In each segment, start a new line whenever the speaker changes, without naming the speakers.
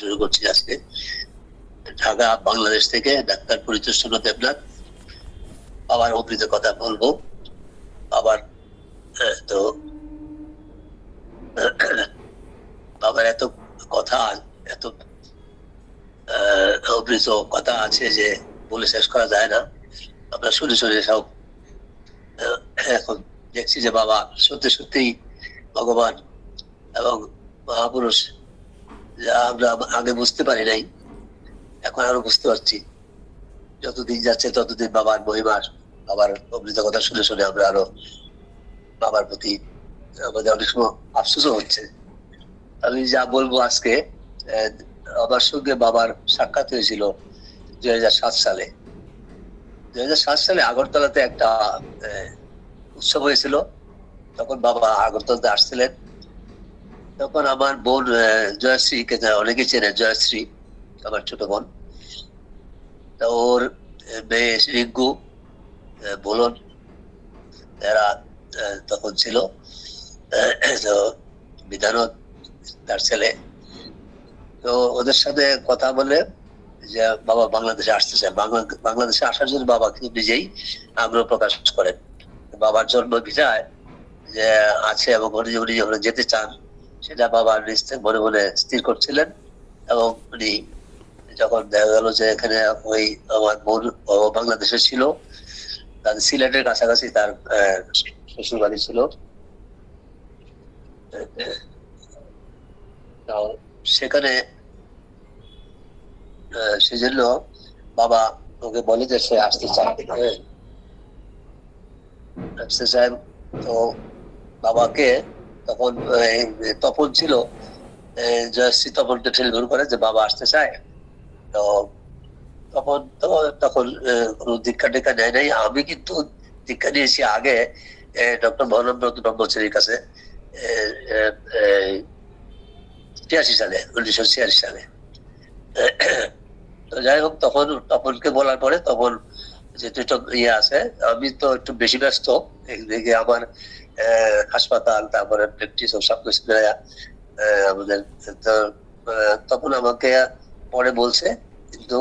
শুরু করছি আজকে। ঢাকা বাংলাদেশ থেকে ডাক্তার পরিতোষচন্দ্র দেবনাথ। আবার অমৃত কথা বলবো আবার। তো বাবার এত কথা, এত অমৃত কথা আছে যে বলে শেষ করা যায় না। আমরা শুনে শুনে সব এখন দেখছি যে বাবা সত্যি সত্যি ভগবান এবং মহাপুরুষ, যা আমরা আগে বুঝতে পারি নাই এখন আরো বুঝতে পারছি। যতদিন যাচ্ছে ততদিন বাবার মহিমার, বাবার অমৃত কথা শুনে শুনে আমরা আরো বাবার প্রতি আমাদের অনেক সময় আফসোসও হচ্ছে। আমি যা বলবো আজকে, আমার সঙ্গে বাবার সাক্ষাৎ হয়েছিল 2007 সালে। 2007 সালে আগরতলাতে একটা উৎসব হয়েছিল। তখন বাবা আগরতলাতে আসছিলেন। তখন আমার বোন জয়শ্রীকে অনেকে চেনে, জয়শ্রী আমার ছোট বোন, ওর মেয়ে রিঙ্কু, বলুন, এরা তখন ছিল। তো বিধানক তার ছেলে, তো ওদের সাথে কথা বলে যে বাবা বাংলাদেশে আসতে চায়, বাংলাদেশে আসার জন্য বাবা কিন্তু নিজেই আগ্রহ প্রকাশ করেন। বাবার জন্ম ভিসায় যে আছে এবং উনি উনি যখন যেতে চান সেটা বাবা নিজ থেকে মনে মনে স্থির করছিলেন। এবং উনি যখন দেখা গেল যে এখানে ওই আমার বোন বাংলাদেশে ছিল, তাদের সিলেটের কাছাকাছি তার শ্বশুর বাড়ি ছিল, সেখানে সেজন্য বাবা ওকে বলে যে সে আসতে চায়, আসতে চায়। তো বাবাকে তখন তপন ছিল, জয়শ্রী তপনকে টেলিফোন করে যে বাবা আসতে চায়। তো তখন তখন কোনো দীক্ষা টিক্ষা নেয় নাই। আমি কিন্তু দীক্ষা নিয়েছি আগে ডক্টর মহানন্দ ব্রহ্মচারীর কাছে 86 সালে, 1986 সালে। তো যাই হোক, তখন তপনকে বলার পরে তখন যেহেতু একটু ইয়ে আছে, আমি তো একটু বেশি ব্যস্ত একদিকে আমার হাসপাতাল, তারপরে প্র্যাকটিস ও সবকিছু আমাদের। তো তখন আমাকে পরে বলছে, কিন্তু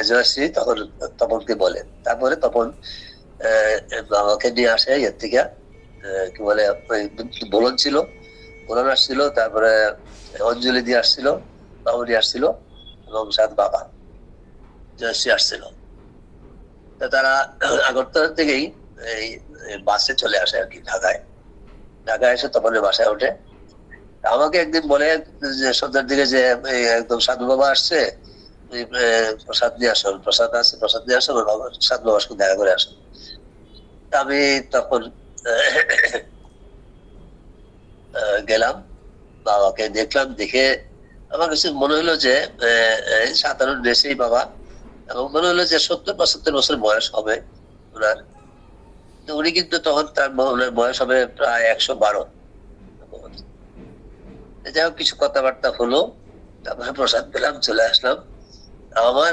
জয়শ্রী তখন তপনকে বলে। তারপরে তপন আমাকে নিয়ে আসে এর থেকে, কি বলে, বোলন ছিল, বোলন আসছিল, তারপরে অঞ্জলি দিয়ে আসছিল, বাবুরি আসছিল, এবং সাথ বাবা জয়শ্রী আসছিল। তারা আগরতলা থেকেই এই বাসে চলে আসে আর কি ঢাকায়। ঢাকায় এসে তপনের বাসায় ওঠে। আমাকে একদিন বলে যে সন্ধ্যার দিকে যে একদম সাধু বাবা আসছে, প্রসাদ নিয়ে আসো, প্রসাদ আছে, প্রসাদ নিয়ে আসো, সাধু বাবার সঙ্গে দেখা করে আসো। আমি তখন গেলাম, বাবাকে দেখলাম। দেখে আমার কাছে মনে হলো যে সাধারণ দেশেই বাবা, এবং মনে হলো যে 70-75 বছর বয়স হবে ওনার। উনি কিন্তু তখন তার বয়স হবে প্রায় 112। যাই হোক, কিছু কথাবার্তা হলো, তারপরে প্রসাদ পেলাম, চলে আসলাম। আমার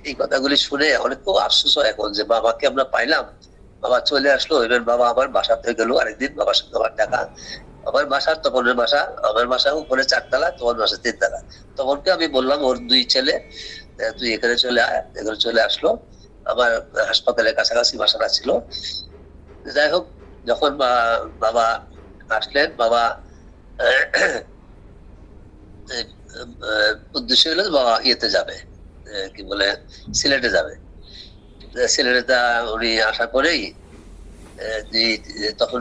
এই কথাগুলি শুনে অনেক খুব আফসোস হয় এখন যে বাবাকে আমরা পাইলাম, বাবা চলে আসলো, এবার বাবা আমার বাসাতে গেল। আরেকদিন বাবার সাথে আমার দেখা, আমার বাসা তপনের বাসা, আমার বাসা উপরে 4 তলা, তোমার বাসা 3 তলা। তপনকে আমি বললাম ওর 2 ছেলে, তুই এখানে চলে আয়। এখানে চলে আসলো, আমার হাসপাতালের কাছাকাছি বাসাটা ছিল। যাই হোক, যখন বাবা আসলেন, বাবা উদ্দেশ্য হলো বাবা ইয়েতে যাবে, কি বলে, সিলেটে যাবে। সিলেটে উনি আসার পরেই তখন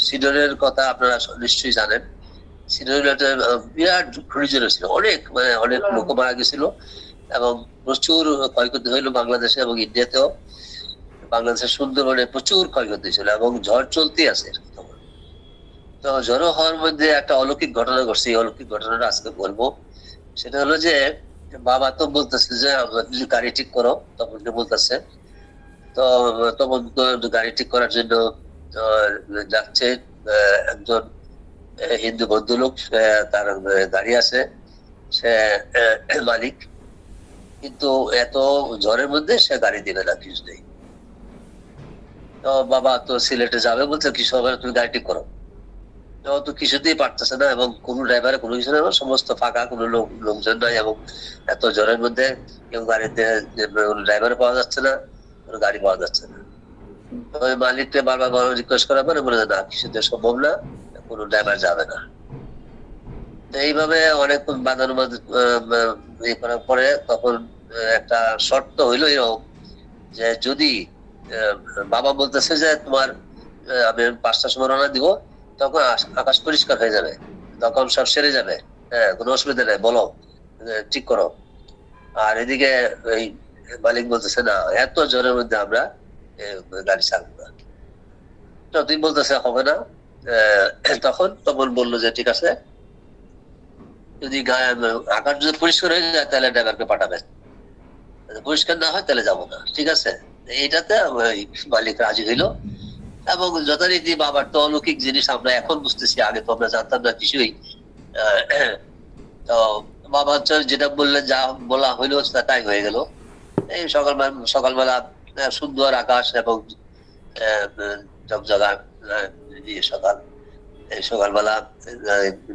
সিডরের কথা আপনারা নিশ্চয়ই জানেন। সিডরের একটা বিরাট ঘূর্ণিঝড় ছিল, অনেক মানে অনেক লোক মারা গেছিল, এবং প্রচুর ক্ষয়ক্ষতি হইলো বাংলাদেশে এবং ইন্ডিয়াতেও। বাংলাদেশের সুন্দরবনে প্রচুর ক্ষয়ক্ষতি ছিল এবং ঝড় চলতে আছে। তো ঝড় হওয়ার মধ্যে একটা অলৌকিক ঘটনা ঘটছে, এই অলৌকিক ঘটনাটা আজকে বলবো। সেটা হলো যে বাবা তো বলতেছে যে গাড়ি ঠিক করো, তখন বলতেছে। তো তখন গাড়ি ঠিক করার জন্য যাচ্ছে একজন হিন্দু ভদ্রলোক, তার গাড়ি আছে, সে মালিক, কিন্তু এত ঝড়ের মধ্যে সে গাড়ি দিবে না, কিছু নেই। তো বাবা তো সিলেটে যাবে বলছে, কি সবাই তুমি গাড়ি ঠিক করো। তো কিছুতেই পারতেছে না, এবং কোনো ড্রাইভারে কোনো কিছু না, সমস্ত ফাঁকা, কোনো লোকজন নাই, এবং এত জ্বরের মধ্যে কেউ গাড়িতে ড্রাইভার পাওয়া যাচ্ছে না, কোনো গাড়ি পাওয়া যাচ্ছে না। তো ওই মালিককে বারবার রিকোয়েস্ট করার পরে বলে না, কিছুতে সম্ভব না, কোনো ড্রাইভার যাবে না। তো এইভাবে অনেক বাদানুবাদ ইয়ে করার পরে তখন একটা শর্ত হইলো এরকম, যে যদি বাবা বলতেছে যে তোমার আমি 5টার সময় রওনা দিব, তখন আকাশ পরিষ্কার হয়ে যাবে, তখন সব সেরে যাবে, হ্যাঁ কোনো অসুবিধা নেই, বলো ঠিক করো। আর এদিকে ওই মালিক বলতেছে না, এত জ্বরের মধ্যে আমরা গাড়ি ছাড়বো না। যতই বলতেছে হবে না, তখন বললো যে ঠিক আছে, যদি আকাশ যদি পরিষ্কার হয়ে যায় তাহলে ড্রাইভারকে পাঠাবেন, পরিষ্কার না হয় তাহলে যাবো না, ঠিক আছে। এইটাতে মালিক রাজি হইলো, এবং যথারীতি বাবার তো অলৌকিক জিনিস আমরা এখন বুঝতেছি, আগে তো আমরা জানতাম না কিছুই। তো বাবা যেটা বললেন, যা বলা হইলো তাই হয়ে গেল। এই সকালবেলা সুন্দর আকাশ এবং জগজগা সকাল, এই সকালবেলা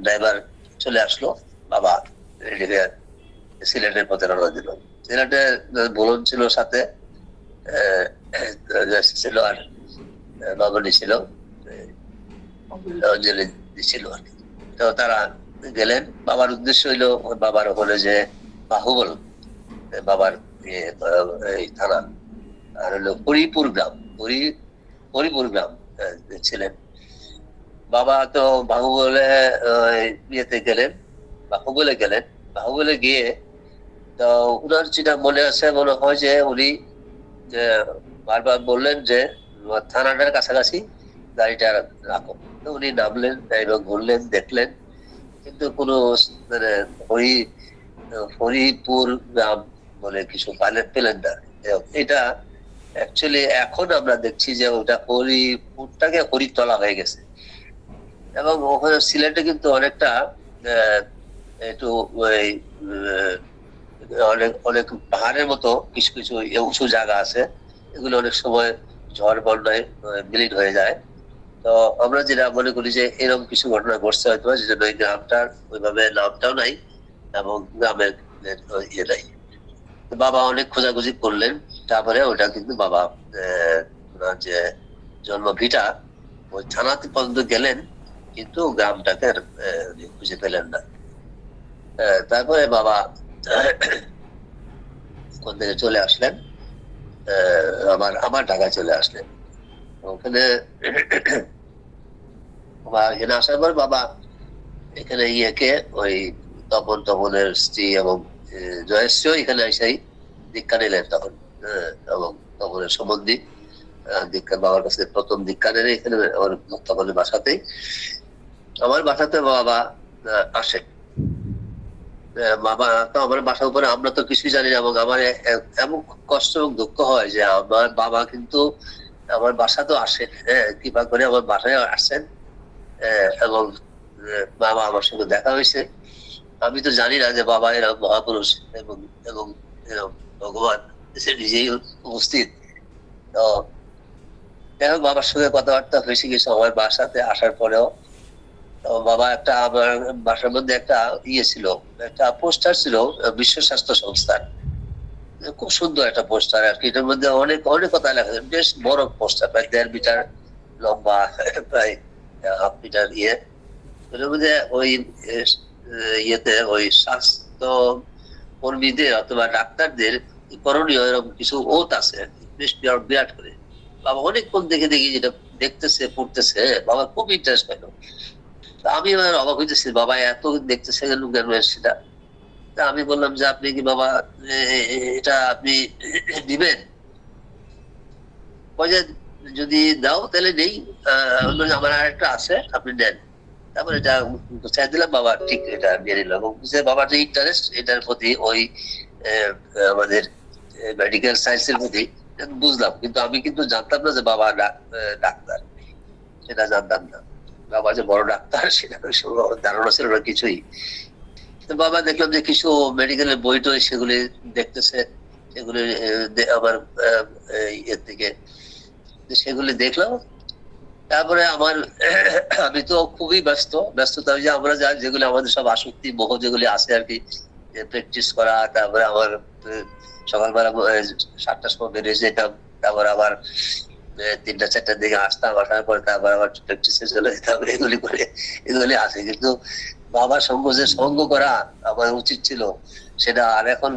ড্রাইভার চলে আসলো, বাবা সিলেটের পথে রওনা দিল। সিলেটে বোলন ছিল সাথে, ছিল আর বাবলি ছিল, ছিল আর কি। তো তারা গেলেন, বাবার উদ্দেশ্য হইলো বাবার ওখানে যে বাহুবল, বাবার এই থানা, আর হলো হরিপুর গ্রাম, হরিপুর গ্রাম ছিলেন বাবা। তো বাহুবলে ইয়েতে গেলেন, বাহুবলে গেলেন। বাহুবলে গিয়ে তো উনার যেটা মনে আছে, মনে হয় যে উনি বারবার বললেন যে থানাটার কাছাকাছি গাড়িটা রাখো। তো উনি নামলেন এবং ঘুরলেন, দেখলেন, কিন্তু কোনো মানে হরিপুর গ্রাম বলে কিছু পেলেন না। এটা অ্যাকচুয়ালি এখন আমরা দেখছি যে ওটা হরিপুরটাকে হরিতলা হয়ে গেছে, এবং ওখানে সিলেটে কিন্তু অনেকটা একটু অনেক অনেক পাহাড়ের মতো কিছু কিছু উঁচু জায়গা আছে, এগুলো অনেক সময় ঝড় বন্যায় বিলীন হয়ে যায়। তো আমরা যেটা মনে করি যে এরকম কিছু ঘটনা ঘটছে হয়তো, যে জন্য এই গ্রামটার ওইভাবে নামটাও নাই এবং গ্রামের ইয়ে নাই। বাবা অনেক খোঁজাখুঁজি করলেন, তারপরে ওটা কিন্তু বাবা যে জন্ম ভিটা ওই থানাতে পর্যন্ত গেলেন, কিন্তু গ্রামটাকে খুঁজে পেলেন না। তারপরে বাবা কোন থেকে চলে আসলেন, আমার ঢাকায় চলে আসলেন। ওখানে এখানে আসার পর বাবা এখানে ইয়েকে ওই তপনের স্ত্রী এবং জয়শ্রীও এখানে এসেই দীক্ষা নিলেন তখন, এবং তপনের সম্বন্ধী দীক্ষা বাবার কাছে প্রথম দীক্ষা নেন এখানে তপনের বাসাতেই। আমার বাসাতে বাবা আসে, বাবা তো আমার বাসার উপরে আমরা তো কিছুই জানি না, এবং আমার এমন কষ্ট এবং দুঃখ হয় যে আমার বাবা কিন্তু আমার বাসা তো আসেন, কৃপা করে আমার বাসায় আসছেন, এবং বাবা আমার সঙ্গে দেখা হয়েছে। আমি তো জানি না যে বাবা এরা মহাপুরুষ এবং এবং ভগবান নিজেই উপস্থিত। তো যাই হোক, বাবার সঙ্গে কথাবার্তা হয়েছে কিছু আমার বাসাতে আসার পরেও। তো বাবা একটা আমার বাসার মধ্যে একটা ইয়ে ছিল, একটা পোস্টার ছিল বিশ্ব স্বাস্থ্য সংস্থার, খুব সুন্দর একটা পোস্টার আর কি। এটার মধ্যে অনেক অনেক কথা লেখা, বেশ বড় পোস্টার, প্রায় 1.5 মিটার লম্বা, প্রায় 1/2 মিটার ইয়ে। এটার মধ্যে ওই ইয়েতে ওই স্বাস্থ্য কর্মীদের অথবা ডাক্তারদের করণীয় এরকম কিছু ওত আছে, বেশ বিরাট করে। বাবা অনেকক্ষণ দেখে দেখি যেটা দেখতেছে পড়তেছে, বাবা খুব ইন্টারেস্ট পাইল। আমি অবাক হইতেছি, বাবা এত দেখতেছে কেন সেটা। তা আমি বললাম যে আপনি কি বাবা এটা আপনি দিবেন? যদি দাও তাহলে নেই, আমার আর একটা আছে, আপনি নেন। তারপরে এটা চাই দিলাম, বাবা ঠিক এটা নিয়ে নিল, এবং বাবার যে ইন্টারেস্ট এটার প্রতি, ওই আমাদের মেডিকেল সায়েন্সের প্রতি বুঝলাম। কিন্তু আমি কিন্তু জানতাম না যে বাবা ডাক্তার, সেটা জানতাম না। বাবা যে বড় ডাক্তার সেটা ধারণা ছিল না কিছুই। বাবা দেখলাম যে কিছু মেডিকেলের বই টই সেগুলি দেখতেছে, সেগুলি আমার ইয়ের থেকে সেগুলি দেখলাম। তারপরে আমার আমি তো খুবই ব্যস্ততা, ওই যে আমরা যেগুলো আমাদের সব আসক্তি মোহ যেগুলি আছে আর কি, প্র্যাকটিস করা, তারপরে আমার সকালবেলা 7টার সময় বেরিয়ে যেতাম, তারপর আবার 3টা 4টার দিকে আসতাম, আসার পরে তারপর আবার প্র্যাকটিসে চলে যেতাম, এগুলি করে এগুলি আছে। কিন্তু বাবার সঙ্গ যে সঙ্গ করা আমার উচিত ছিল, সেটা আর এখন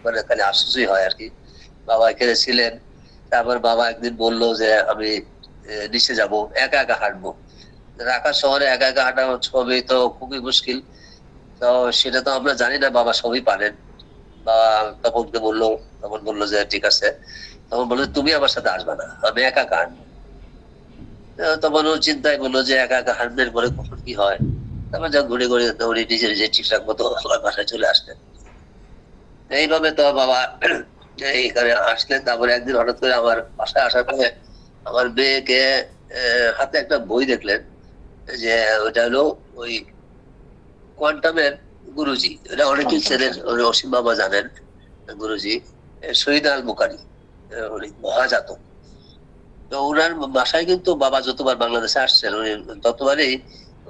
মানে খালি আশ্চর্যই হয় আর কি। বাবা এখানে ছিলেন, তারপর বাবা একদিন বললো যে আমি নিচে যাব, একা একা হাঁটবো। ঢাকা শহরে একা একা হাঁটা সবই তো খুবই মুশকিল। তো সেটা তো আমরা জানি না, বাবা সবই পারেন। বাবা তপনকে বললো, তপন বললো যে ঠিক আছে। তখন বললো তুমি আমার সাথে আসবে না, আমি একা একা হাঁটবো। তখন ও চিন্তায় বললো যে একা একা হাঁটলে পরে কখন কি হয়। তারপর যা ঘুরে ঘুরে দৌড়ে নিজে নিজে ঠিকঠাক মতো আমার বাসায় চলে আসলেন। এইভাবে তো বাবা এইখানে আসলেন। তারপরে একদিন হঠাৎ করে আমার বাসায় আসার পরে আমার মেয়েকে হাতে একটা বই দেখলেন, যে ওইটা হলো ওই কোয়ান্টামের গুরুজি, এটা অনেকেই চেনেন, অসীম বাবা জানেন গুরুজি, শহীদ আল বুখারী, উনি মহাজাতক। তো ওনার বাসায় কিন্তু বাবা যতবার বাংলাদেশে আসছেন, উনি ততবারই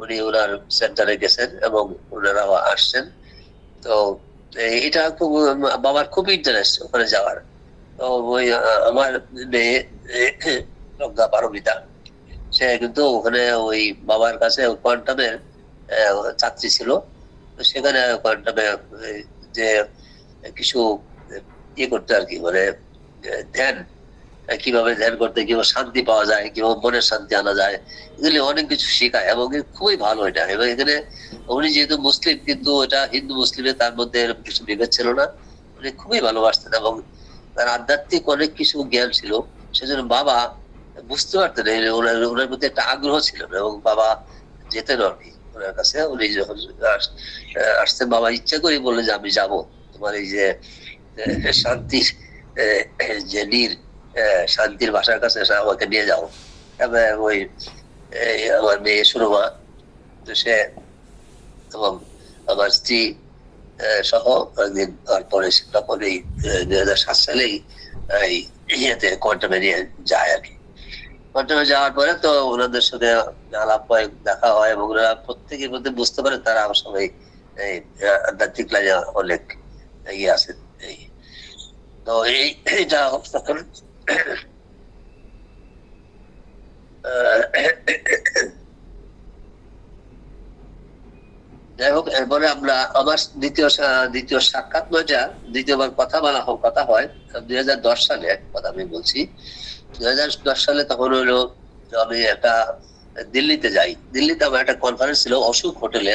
উনি ওনার সেন্টারে গেছেন এবং ওনারা আসছেন। তো এটা খুব বাবার খুব ইন্টারেস্ট ওখানে যাওয়ার। তো ওই আমার মেয়ে প্রজ্ঞা পারমিতা, সে কিন্তু ওখানে ওই বাবার কাছে কোয়ান্টামের ছাত্রী ছিল। তো সেখানে কোয়ান্টামে যে কিছু ইয়ে করতে আর কি, মানে ধ্যান, কিভাবে ধ্যান করতে, কিভাবে শান্তি পাওয়া যায়, কিভাবে মনের শান্তি আনা যায়, এগুলি অনেক কিছু শেখায় এবং খুবই ভালো এটা। এবং এখানে উনি যেহেতু মুসলিম, কিন্তু এটা হিন্দু মুসলিমের তার মধ্যে এরকম কিছু বিভেদ ছিল না। উনি খুবই ভালোবাসতেন এবং তার আধ্যাত্মিক অনেক কিছু জ্ঞান ছিল। সেজন্য বাবা বুঝতে পারতেন ওনার ওনার প্রতি একটা আগ্রহ ছিল, এবং বাবা যেতেন আর কি ওনার কাছে। উনি যখন আসতেন, বাবা ইচ্ছা করে বললেন যে আমি যাব, তোমার এই যে শান্তির যে নীর, শান্তির বাসার কাছে আমাকে নিয়ে যাও। এবার ওই আমার মেয়ে সুরমা, তো সে এবং আমার স্ত্রী সহ একদিন তারপরে তখন এই 2007 সালেই এই ইয়েতে কোয়ান্টামে নিয়ে যায় আর কি। কোয়ান্টামে যাওয়ার পরে তো ওনাদের সাথে আলাপ হয়, দেখা হয়, এবং ওরা প্রত্যেকের মধ্যে বুঝতে পারে তারা সবাই এই আধ্যাত্মিক লাইনে অনেক ইয়ে আছে। এই তো এইটা তখন যাই হোক, এরপরে আমরা আমার দ্বিতীয় সাক্ষাৎ নয়টা, দ্বিতীয়বার কথা হয় 2010 সালে কথা আমি বলছি। 2010 সালে তখন হলো আমি একটা দিল্লিতে যাই। দিল্লিতে আমার একটা কনফারেন্স ছিল অশোক হোটেলে,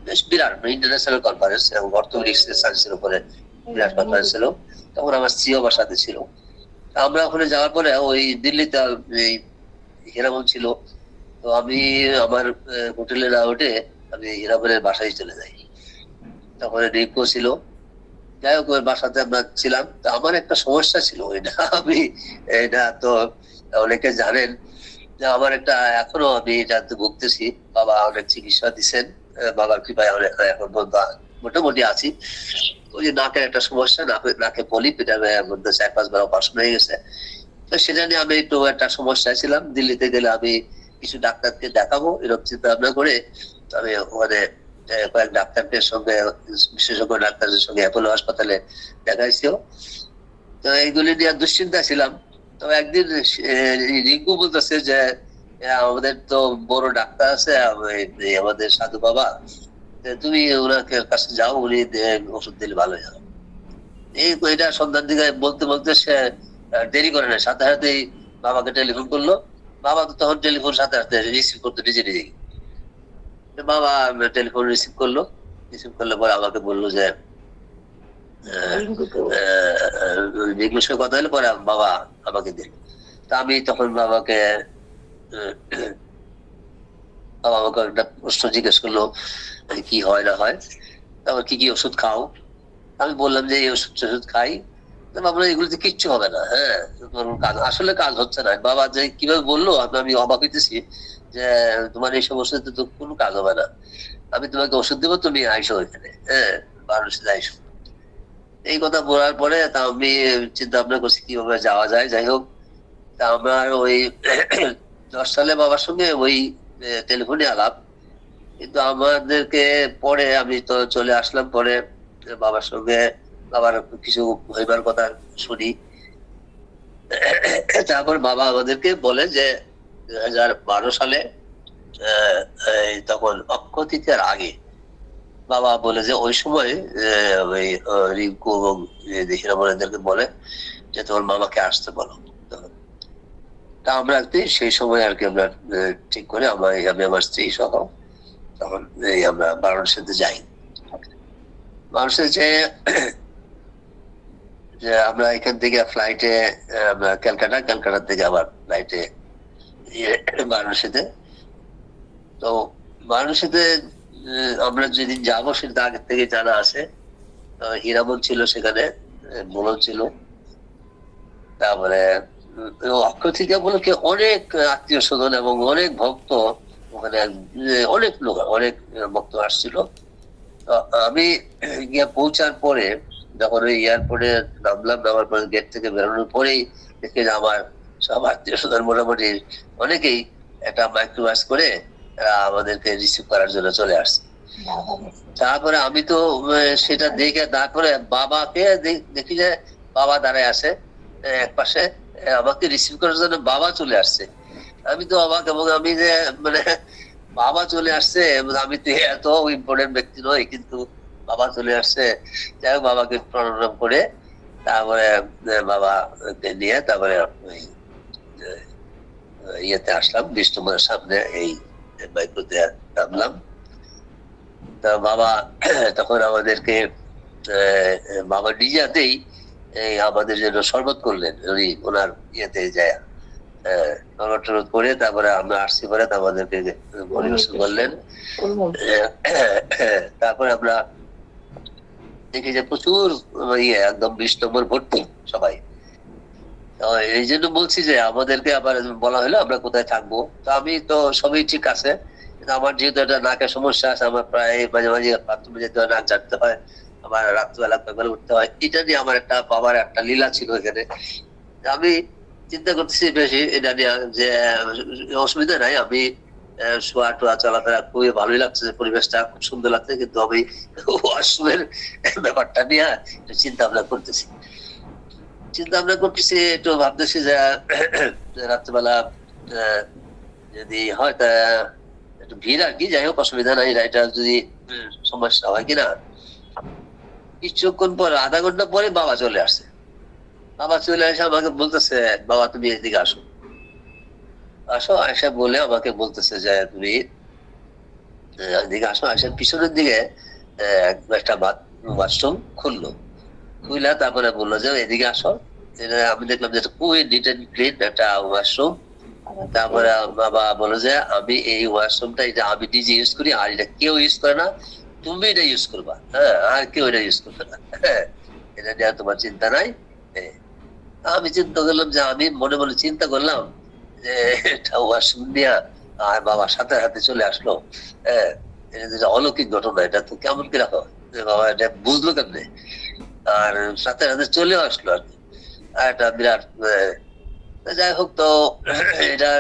বেশ বিরাট ইন্টারন্যাশনাল কনফারেন্স, এবং অর্থনৈতিক সায়েন্সের উপরে বিরাট কনফারেন্স ছিল। তখন আমার স্ত্রী আমার সাথে ছিল। আমরা ওখানে যাওয়ার পরে ওই দিল্লিতে এই হীরামন ছিল। তো আমি আমার হোটেলে না উঠে আমি হীরামনের বাসায় চলে যাই। তখন রিপো ছিল। যাই হোক, ওই বাসাতে আমরা ছিলাম। তো আমার একটা সমস্যা ছিল, এটা তো অনেকে জানেন যে আমার একটা, এখনো আমি এটাতে ভুগতেছি। বাবা অনেক চিকিৎসা দিচ্ছেন, বাবার কৃপায় এখন মোটামুটি আছি। ওই যে নাকের একটা সমস্যা, নাকে পলিপ, এটা মধ্যে 4-5 বার অপারেশন হয়ে গেছে। তো সেটা নিয়ে আমি একটু একটা সমস্যায় ছিলাম। দিল্লিতে গেলে আমি কিছু ডাক্তারকে দেখাবো এরকম চিন্তা ভাবনা করে আমি ওখানে কয়েক ডাক্তারদের সঙ্গে, বিশেষজ্ঞ ডাক্তারদের সঙ্গে অ্যাপোলো হাসপাতালে দেখাইছিও। তো এইগুলি নিয়ে দুশ্চিন্তা ছিলাম। তো একদিন রিঙ্কু বলতেছে যে আমাদের তো বড় ডাক্তার আছে আমাদের সাধু বাবা, তুমি ওনাকে কাছে যাও, উনি ওষুধ দিলে ভালো হয়ে যাবে। এটা সন্ধ্যার দিকে বলতে বলতে সে দেরি করে না, সাথে সাথেই বাবাকে টেলিফোন করলো। বাবা তো তখন টেলিফোন সাথে সাথে রিসিভ করতো নিজে নিজে। বাবা টেলিফোন রিসিভ করলো। রিসিভ করলে পরে আমাকে বললো যে রিঙ্কুর সঙ্গে কথা হলে পরে বাবা আমাকে দিল। তা আমি তখন বাবা আমাকে একটা প্রশ্ন জিজ্ঞেস করলো, কি হয় না হয়, তারপর কি কি ওষুধ খাও। আমি বললাম যে এই ওষুধ খাই। বাবা এগুলোতে কিচ্ছু হবে না, হ্যাঁ কাজ, আসলে কাজ হচ্ছে না। বাবা যে কিভাবে বললো আমি অবাক হইতেছি, যে তোমার এইসব ওষুধে তো কোনো কাজ হবে না, আমি তোমাকে ওষুধ দেবো, তুমি আইসো এখানে, হ্যাঁ বারাণসীতে আইসো। এই কথা বলার পরে তা আমি চিন্তা ভাবনা করছি কিভাবে যাওয়া যায়। যাই হোক, তা আমরা ওই 10 সালে বাবার সঙ্গে ওই টেলিফোনে আলাপ, কিন্তু আমাদেরকে পরে আমি তো চলে আসলাম, পরে বাবার সঙ্গে বাবার কিছু হইবার কথা শুনি। তারপর বাবা আমাদেরকে বলে যে 2012 সালে তখন অক্ষয় তৃতীয়ার আগে বাবা বলে যে ওই সময় ওই রিঙ্কু এবং হীরামণিদেরকে বলে যে তোমার মামাকে আসতে বলো। তা আমরা সেই সময় আর কি আমরা ঠিক করে আমি আমার স্ত্রী সহ তখন আমরা বারাণসীতে যাই। বারাণসী যে আমরা এখান থেকে ফ্লাইটে আমরা ক্যালকাটা থেকে আবার ফ্লাইটে বারাণসীতে। তো বারাণসীতে আমরা যেদিন যাবো সেটা আগে থেকে জানা আছে। হীরামন ছিল সেখানে, মোলন ছিল, তারপরে অক্ষয় তৃতীয়া উপলক্ষে অনেক আত্মীয় স্বজন এবং অনেক ভক্ত ওখানে, অনেক লোক, অনেক ভক্ত আসছিল। তো আমি গিয়ে পৌঁছার পরে যখন ওই এয়ারপোর্টে নামার পরে গেট থেকে বেরোনোর পরেই দেখি যে আমার সব আত্মীয় স্বজন মোটামুটি অনেকেই একটা মাইক্রোবাস করে আমাদেরকে রিসিভ করার জন্য চলে আসছে। তারপরে আমি তো সেটা দেখে, তারপরে বাবাকে দেখি যে বাবা দাঁড়ায় আছে এক পাশে, আমাকে রিসিভ করার জন্য বাবা চলে আসছে। আমি তো অবাক, এবং আমি যে মানে বাবা চলে আসছে, আমি তো এত ইম্পর্টেন্ট ব্যক্তি নই, কিন্তু বাবা চলে আসছে। যাই হোক, বাবাকে প্রণাম করে তারপরে বাবাকে নিয়ে তারপরে ইয়েতে আসলাম, বিষ্ণুমার সামনে এই মাইক্রোতে নামলাম। তা বাবা তখন আমাদেরকে বাবা নিজে হাতেই আমাদের জন্য শরবত করলেন, উনি ওনার ইয়েতে যায় শরবত করে তারপরে আমরা আসছি, পরে আমাদেরকে পরিবেশন করলেন। তারপরে আমরা দেখি যে প্রচুর একদম 20 নম্বর ভর্তি সবাই। এই জন্য বলছি যে আমাদেরকে আবার বলা হলো আমরা কোথায় থাকবো। তো আমি তো সবই ঠিক আছে, আমার যেহেতু একটা নাকের সমস্যা আছে, আমার প্রায় মাঝে মাঝে বাথরুমে যেতে হয়, নাক জানতে হয়, আমার রাত্রিবেলা কয়েকবার উঠতে হয়। এটা নিয়ে আমার একটা বাবার একটা লীলা ছিল এখানে। আমি চিন্তা করতেছি বেশি এটা নিয়ে যে অসুবিধা নাই, আমি শোয়া টোয়া চলাফেরা খুবই ভালোই লাগছে, পরিবেশটা খুব সুন্দর লাগছে, কিন্তু আমি ওয়াশরুমের ব্যাপারটা নিয়ে চিন্তা ভাবনা করতেছি। একটু ভাবতেছি যে রাত্রিবেলা যদি হয় তা একটু ভিড় আর কি, যাই হোক অসুবিধা নাই, এটা যদি সমস্যা হয় কিনা। কিছুক্ষণ পর, আধা ঘন্টা পরে বাবা চলে আসছে। বাবা চলে এসে আমাকে বলতেছে, বাবা তুমি এদিকে আসো আসো। আয়সা বলে আমাকে বলতেছে যে তুমি এদিকে আসো। আয়সার পিছনের দিকে একটা বাথরুম খুললো, খুইলা তারপরে বললো যে এদিকে আসো। আমি দেখলাম যে খুবই নিট এন্ড ক্লিন একটা ওয়াশরুম। তারপরে বাবা বলো যে আমি এই ওয়াশরুমটা এটা আমি নিজে ইউজ করি, আর এটা কেউ ইউজ করে না, তুমি এটা ইউজ করবা, হ্যাঁ, আর কেউ এটা ইউজ করবে না, হ্যাঁ, এটা নিয়ে তোমার চিন্তা নাই। আমি চিন্তা করলাম যে আমি মনে মনে চিন্তা করলাম যে এটা ওয়াশরুম নিয়ে আর বাবার সাথে সাথে চলে আসলো, হ্যাঁ, এটা যেটা অলৌকিক ঘটনা, এটা তো কেমন কি রাখো, বাবা এটা বুঝলো কেমনে, আর সাথে সাথে চলে আসলো আর কি। একটা বিরাট যাই হোক, তো এটা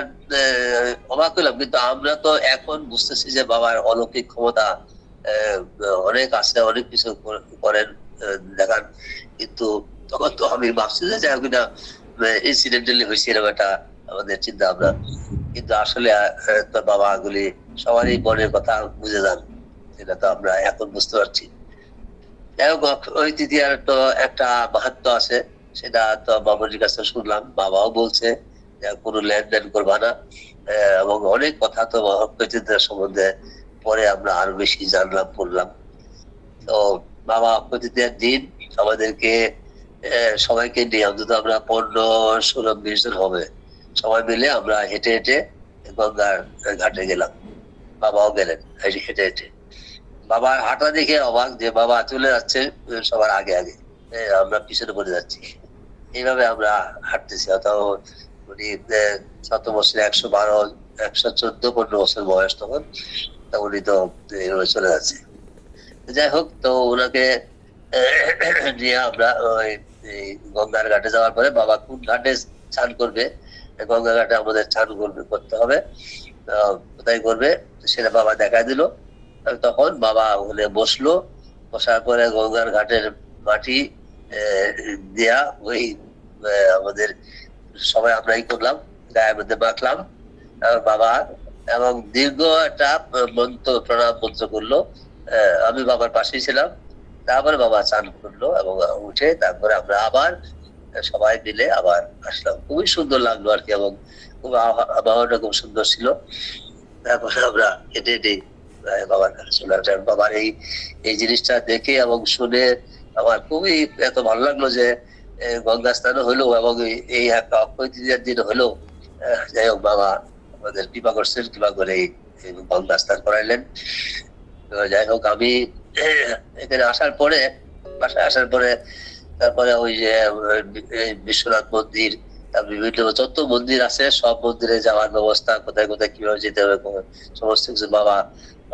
অবাক হলাম। কিন্তু আমরা তো এখন বুঝতেছি যে বাবার অলৌকিক ক্ষমতা অনেক আছে, অনেক কিছু করেন, দেখান। কিন্তু তখন তো আমি ভাবছি যে যাই হোক এটা ইনসিডেন্টালি হয়েছে, এরকম একটা আমাদের চিন্তা ভাবনা। কিন্তু আসলে তো বাবা গুলি সবারই মনের কথা বুঝে যান, সেটা তো আমরা এখন বুঝতে পারছি। যাই হোক, ওই তৃতীয়ার তো একটা মাহাত্ম্য আছে, সেটা তো বাবার কাছে শুনলাম, বাবাও বলছে যে কোনো লেনদেন করবা না, এবং অনেক কথা তো অক্ষয় সম্বন্ধে পরে আমরা আরো বেশি জানলাম, পড়লাম। তো বাবা অক্ষয় তৃতীয়ার দিন আমাদেরকে সবাইকে নিয়ে অন্তত আমরা 15-16-20 জন হবে, সবাই মিলে আমরা হেঁটে হেঁটে গঙ্গার ঘাটে গেলাম। বাবাও গেলেন হেঁটে হেঁটে। বাবার হাঁটা দেখে অবাক যে বাবা চলে যাচ্ছে সবার আগে আগে, আমরা পিছনে পড়ে যাচ্ছি। এইভাবে আমরা হাঁটতেছি। অথবা উনি শত বছরে 112, 114-15 বছর বয়স তখন, উনি তো এইভাবে চলে যাচ্ছে। যাই হোক, তো ওনাকে নিয়ে আমরা ওই গঙ্গার ঘাটে যাওয়ার পরে বাবা কোন ঘাটে স্নান করবে গঙ্গা ঘাটে আমাদের চান করতে হবে, কোথায় করবে সেটা বাবা দেখা দিল। তখন বাবা ওখানে বসলো, বসার পরে গঙ্গার ঘাটের মাটি দেয়া ওই আমাদের সবাই আমরাই করলাম, গায়ের মধ্যে মাখলাম বাবা, এবং দীর্ঘ একটা মন্ত্র প্রণাম মন্ত্র করলো। আমি বাবার পাশেই ছিলাম। তারপরে বাবা চান করলো এবং উঠে তারপরে আমরা আবার সবাই মিলে আবার আসলাম। খুবই সুন্দর লাগলো আর কি, এবং খুব আবহাওয়াটা খুব সুন্দর ছিল। তারপরে আমরা হেঁটে হেঁটে বাবার কাছে চলে আসলাম। বাবার এই জিনিসটা দেখে এবং শুনে আমার খুবই এত ভালো লাগলো যে গঙ্গা স্নান হলো এবং এই একটা অক্ষয় তৃতীয়ার দিন হলো। যাই হোক, বাবা আমাদের কৃপা করছেন, কৃপা করে গঙ্গা স্নান করাইলেন। যাই হোক, আমি এখানে আসার পরে, বাসায় আসার পরে তারপরে ওই যে বিশ্বনাথ মন্দির, বিভিন্ন যত মন্দির আছে সব মন্দিরে যাওয়ার ব্যবস্থা, কোথায় কোথায় কিভাবে যেতে হবে সমস্ত কিছু বাবা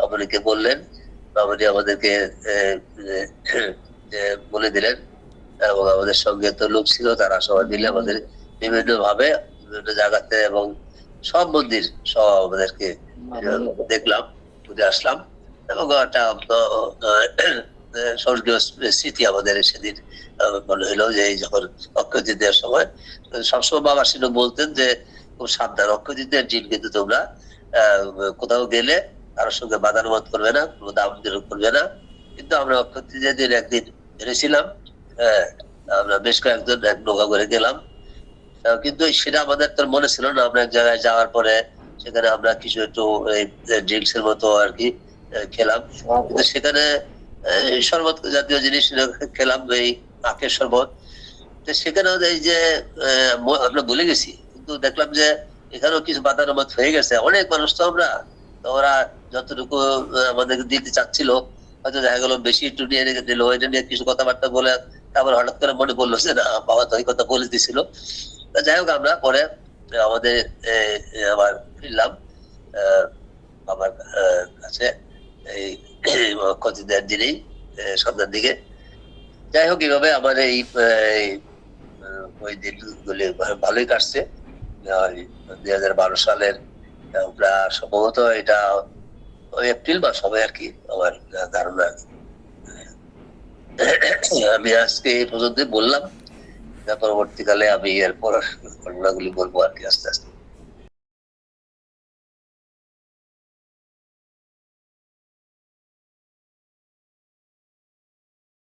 আমাদেরকে বললেন। বাবাজি আমাদেরকে বলে দিলেন, এবং আমাদের সঙ্গে তো লোক ছিল, তারা সবাই মিলে আমাদের বিভিন্ন ভাবে বিভিন্ন জায়গাতে এবং সব মন্দির সব আমাদেরকে দেখলাম, ঘুরে আসলাম। এবং একটা স্বর্গীয় স্মৃতি আমাদের সেদিন মনে হইলো যে যখন অক্ষয় তৃতীয়ার সময় সবসময় বাবা ছিল বলতেন যে খুব সাবধান, অক্ষয় তৃতীয়ার দিন কিন্তু তোমরা কোথাও গেলে কারোর সঙ্গে বাদানুবাদ করবে না, কোনো দাম করবে না। কিন্তু আমরা অক্ষয় তৃতীয়ার দিন একদিন বেরিয়েছিলাম, আমরা বেশ কয়েকজন এক নৌকা করে গেলাম, কিন্তু সেটা আমাদের তো মনে ছিল না। আমরা এক জায়গায় যাওয়ার পরে সেখানে আমরা কিছু একটু ড্রিঙ্কস এর মতো আর কি খেলাম, কিন্তু সেখানে শরবত জাতীয় জিনিস খেলাম, এই আখের শরবত। তো সেখানে এই যে আমরা ভুলে গেছি, কিন্তু দেখলাম যে এখানেও কিছু বাদানুবাদ হয়ে গেছে। অনেক মানুষ তো আমরা, তো ওরা যতটুকু আমাদেরকে দিতে চাচ্ছিল হয়তো দেখা গেল বেশি একটু নিয়ে নিল, এটা নিয়ে কিছু কথাবার্তা বলে তারপর হঠাৎ করে মনে পড়লো যে না, বাবা তো এই কথা বলে দিছিল। যাই হোক, আমরা পরে আমাদের আবার ফিরলাম বাবার কাছে এই কতদিনের দিনেই সন্ধ্যার দিকে। যাই হোক, এইভাবে আমার এই ওই দিনগুলি ভালোই কাটছে। 2012 সালের সম্ভবত এটা এপ্রিল মাস হবে আর কি, আমার ধারণা। আমি আজকে এই পর্যন্ত বললাম, পরবর্তীকালে আমি এরপর ঘটনাগুলি বলবো আর কি আস্তে আস্তে।